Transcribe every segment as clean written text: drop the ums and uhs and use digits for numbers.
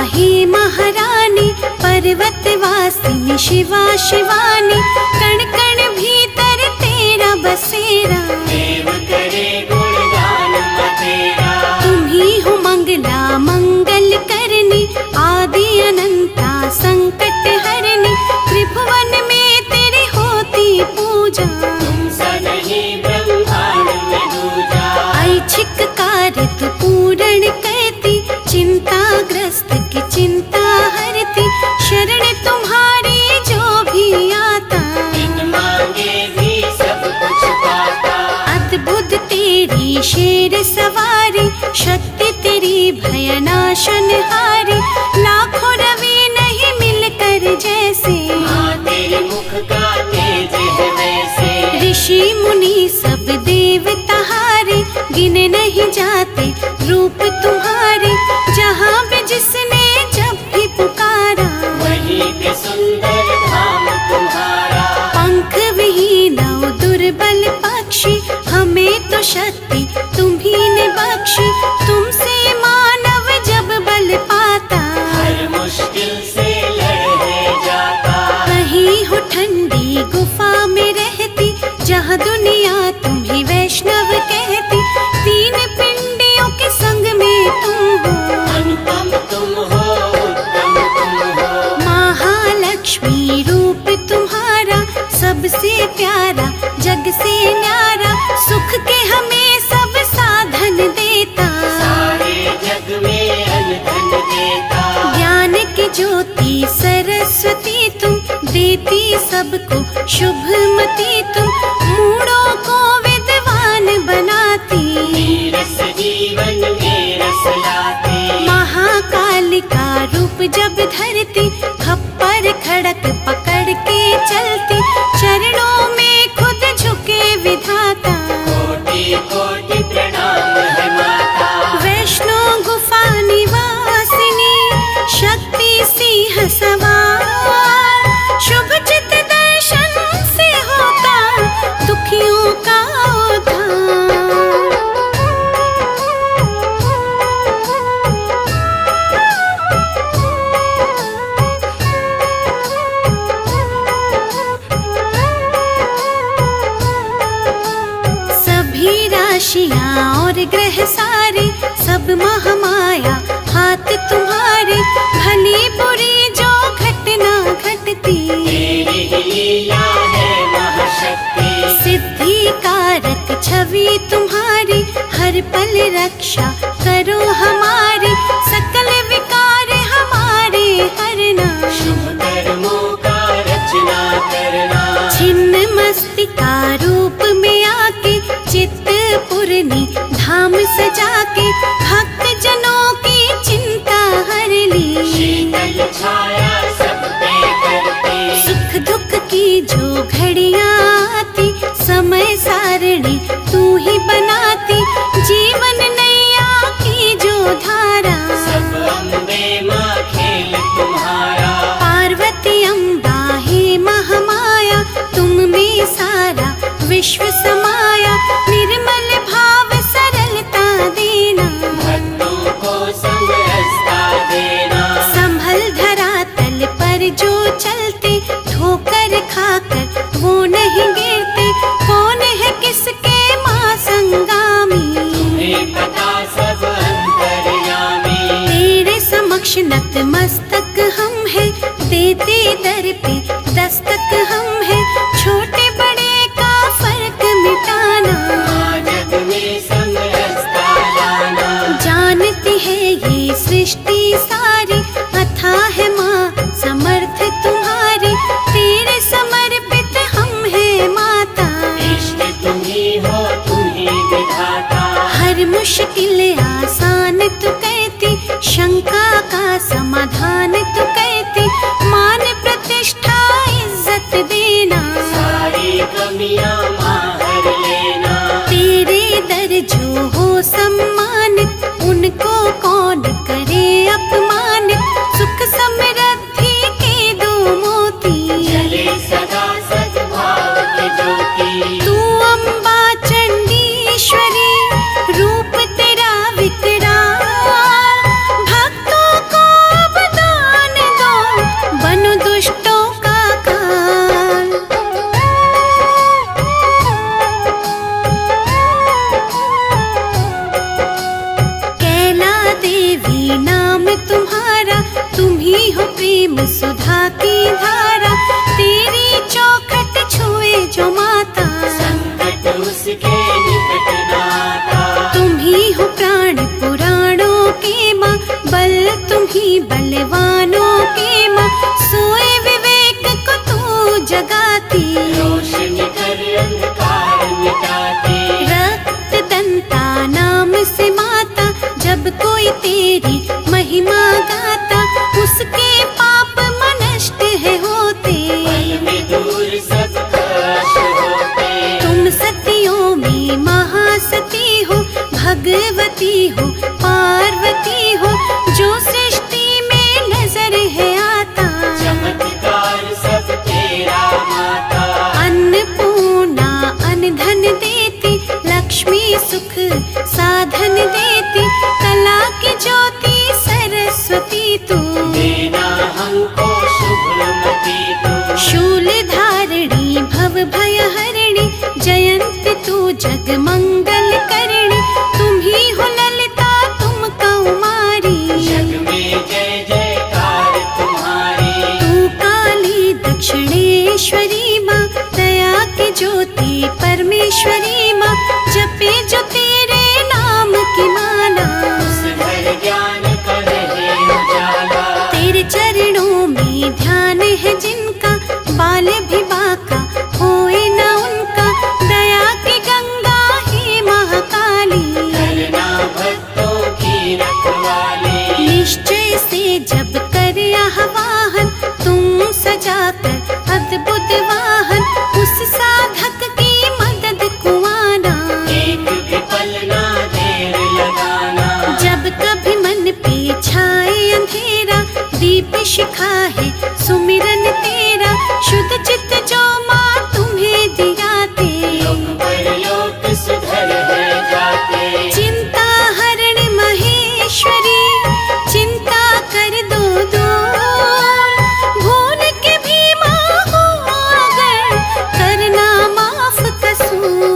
हे महारानी, पर्वतवासिनी शिवा शिवानी, कण कण भीतर तेरा बसेरा। देव करे गुणगान तेरा, तुम ही हो मंगला मंगल करनी, आदि अनंता संकट हरनी, त्रिभुवन में तेरी होती पूजा। तुम सनहि ब्रह्मांड में दूजा, ऐच्छिक कार्य तू पूर्ण करती, चिंताग्रस्त की चिंता हरती, शरण तुम्हारी जो भी आता, बिन मांगे भी सब कुछ पाता। अद्भुत तेरी शेर सवारी, शक्ति तेरी भयनाशनहारी, लाखों रवि नहीं मिलकर जैसे, हाँ तेरे मुख का तेज है वैसे। ऋषि मुनि सब देवता हारे, गिने नहीं जाते रूप तुम्हारे, जहाँ भी जिसने जब भी पुकारा, वहीं पे सुंदर धाम तुम्हारा। पंख विहीन दुर्बल पक्षी, हमें तो शक्ति तुम्ही ने बख्शी, तुमसे मानव जब बल पाता, हर मुश्किल से लड़ जाता। कहीं हो ठंडी गुफा में रहती, जहाँ दुनिया तुम्हें वैष्णव कहती, तीन पिंडियों के संग में तुम हो, अनुपम तुम हो, उत्तम तुम हो। महालक्ष्मी रूप तुम्हारा, सबसे प्यारा जग से न्यारा, सुख के हमें सब साधन देता, सारे जग में अनधन देता। ज्ञान की ज्योति सरस्वती तुम, देती सबको शुभमती तुम, मूढ़ों को विद्वान बनाती, नीरस जीवन में रस लाती। महाकाल का रूप जब धरती, खप्पर खड़क पकड़ के चलती, चरणों में खुद झुके विधाता, कोटि कोटि प्रणाम है माता। वैष्णो गुफा निवासिनी, शक्ति सिंह सवार, शुभ चित दर्शन से होता दुखियों का उद्धार। सभी राशियां और ग्रह सारे, सब महामाया हाथ तुम्हारे, भली बुरी जो घटना घटती, तेरी ही लीला है महाशक्ति। सिद्धि कारक छवि तुम्हारी, हर पल रक्षा करो हमारी, सकल विकार हमारे हरना, शुभ कर्मों का रचना करना। छिन्न मस्तिका रूप में आके, चित्त पूर्णी धाम सजा के, भक्त जनों की चिंता हर ली, शीतल छाया सब पे करती। सुख दुख की जो घड़ियां आती, समय सारणी तू ही बनाती, जीवन नैया की जो धारा, सब अम्बे माँ खेल तुम्हारा। पार्वती अम्बा हे महामाया, तुम में सारा विश्व समाया, निर्मल भाव सरलता देना, भक्तों को समरसता देना। संभल धरातल पर जो चलते, ठोकर खाकर वो नहीं गिरते, कौन है किसके माँ संगामी, तुम्हें पता सब अंतर्यामी। तेरे समक्ष नतमस्तक हम है, देते दर पे दस्तक हम है, छोटे बड़े का फर्क मिटाना, माँ जग में समरसता लाना। जानती है ये सृष्टि सारी, अथाह है माँ समर्थ तुम्हारी, तेरे समर्पित हम है माता, इष्ट तुम ही हो, तुम ही विधाता। हर मुश्किल आसान तू कहती, शंका का समाधान तू कहती, मान प्रतिष्ठा इज्जत देना, सारी कमियां माँ हर लेना। तेरे दर जो हो सम्मानित, उनको कौन करे अपमानित, सुख समृद्धि के दो मोती, जले सदा सद्भाव के ज्योति। तू अम्बा चंडीश्वरी, रूप तेरा विकराल, भक्तों को अब प्रेम सुधा की धारा, तेरी चौखट छुए जो माता, संकट उसके निकट नाता। तुम ही हो प्राण पुराणों के माँ, बल तुम ही बलवानों के माँ, सोए विवेक को तू जगाती, रोशन कर अंधकार मिटाती। रक्त दंता नाम से माता, जब कोई तेरी महिमा गाता, उसके पाप नष्ट है होते, पल में दूर सब कष्ट होते। तुम सतियों में महासती हो, भगवती हो पार्वती हो, जो सृष्टि में नजर है आता, चमत्कार सब तेरा माता। अन्नपूर्णा अन्न धन देती, लक्ष्मी सुख साधन देती, कला की ज्योति सरस्वती तू, देना हमको शुभमति तू। शूल धारिणी भव भय हरिणी, जयंत तू जग मंगल करणी, तुम ही हो ललिता तुम कौमारी, जग में जय जयकार तुम्हारी। तू काली दक्षिणेश्वरी माँ, दया की ज्योति परमेश्वरी माँ, जपे जो तेरे नाम की माला, उस घर ज्ञान का रहे उजाला। तेरे चरणों में ध्यान है जिनका, बाल भी बाका होए न उनका, दया की गंगा है महाकाली, करना भक्तों की रखवाली। निश्चय से जब कर आह्वान, तुम सजाकर अद्भुत वाहन, उस साधक की मदद को आना, एक भी पल ना देर लगाना। जब कभी मन पे छाए अंधेरा, दीप शिखा है सुमिरन तेरा, शुद्ध चित्त जो माँ तुम्हें दियाते, लोक परलोक सुधर है जाते। चिंता हरण महेश्वरी, चिंता कर दो दूर, भूल के भी माँ हो अगर, करना माफ कसूर।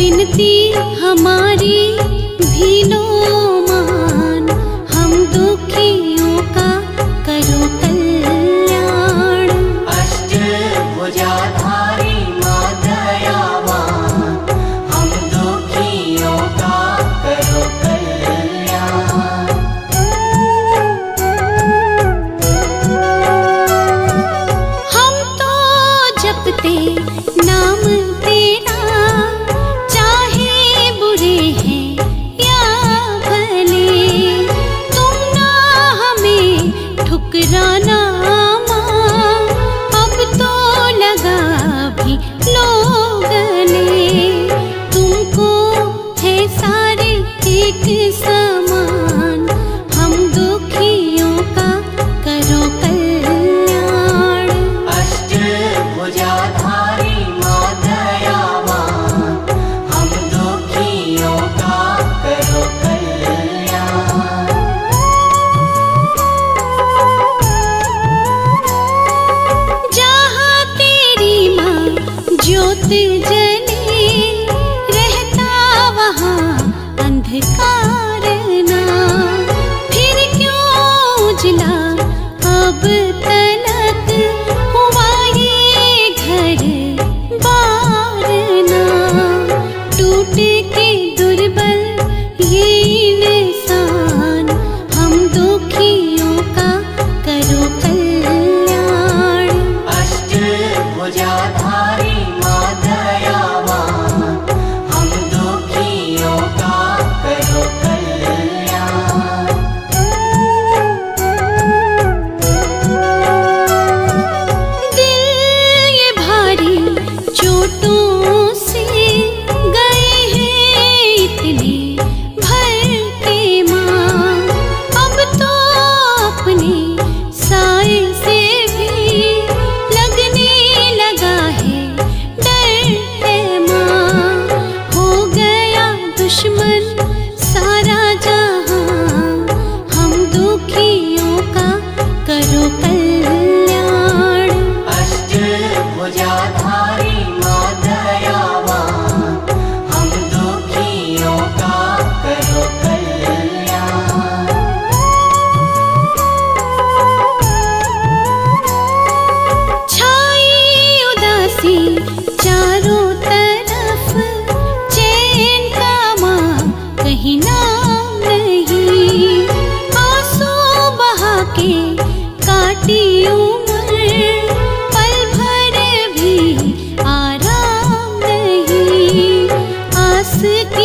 विनती हमारी भीलो मान, हम दुखियों का करो कल्याण। अष्टभुजाधारी माँ दयावान, हम दुखियों का करो कल्याण। हम तो जपते नाम तेरा, चाहे बुरे हैं या भले, तुम ना हमें ठुकराना माँ, अब तो लगा भी लो गले। तुमको है सारे एक समान, हम दुखियों का करो कल्याण। अष्टभुजाधारी माँ दयावान, हम दुखियों का करो कल्याण। जहाँ तेरी माँ ज्योत जले, रहता वहाँ अंधकार ना, फिर क्यों उजला अब तलक हुआ ये घर बार ना। टूट के दुर्बल ये इंसान, हम दुखियों का करो कल्याण। अष्टभुजाधारी माँ दयावान, हम दुखियों का करो कल्याण। दिल ये भारी चोटों से गए हैं इतने भर के माँ, अब तो अपने साए से भी लगने लगा है डर है माँ। हो गया दुश्मन सारा जहां, हम दुखियों का करो कल्याण। अष्टभुजाधारी माँ दयावान, हम दुखियों का करो कल्याण। छाई उदासी चारों तरफ, चैन का माँ कहीं नाम नहीं। आंसू बहा के काटी उम्र, पल भर भी आराम नहीं। आस की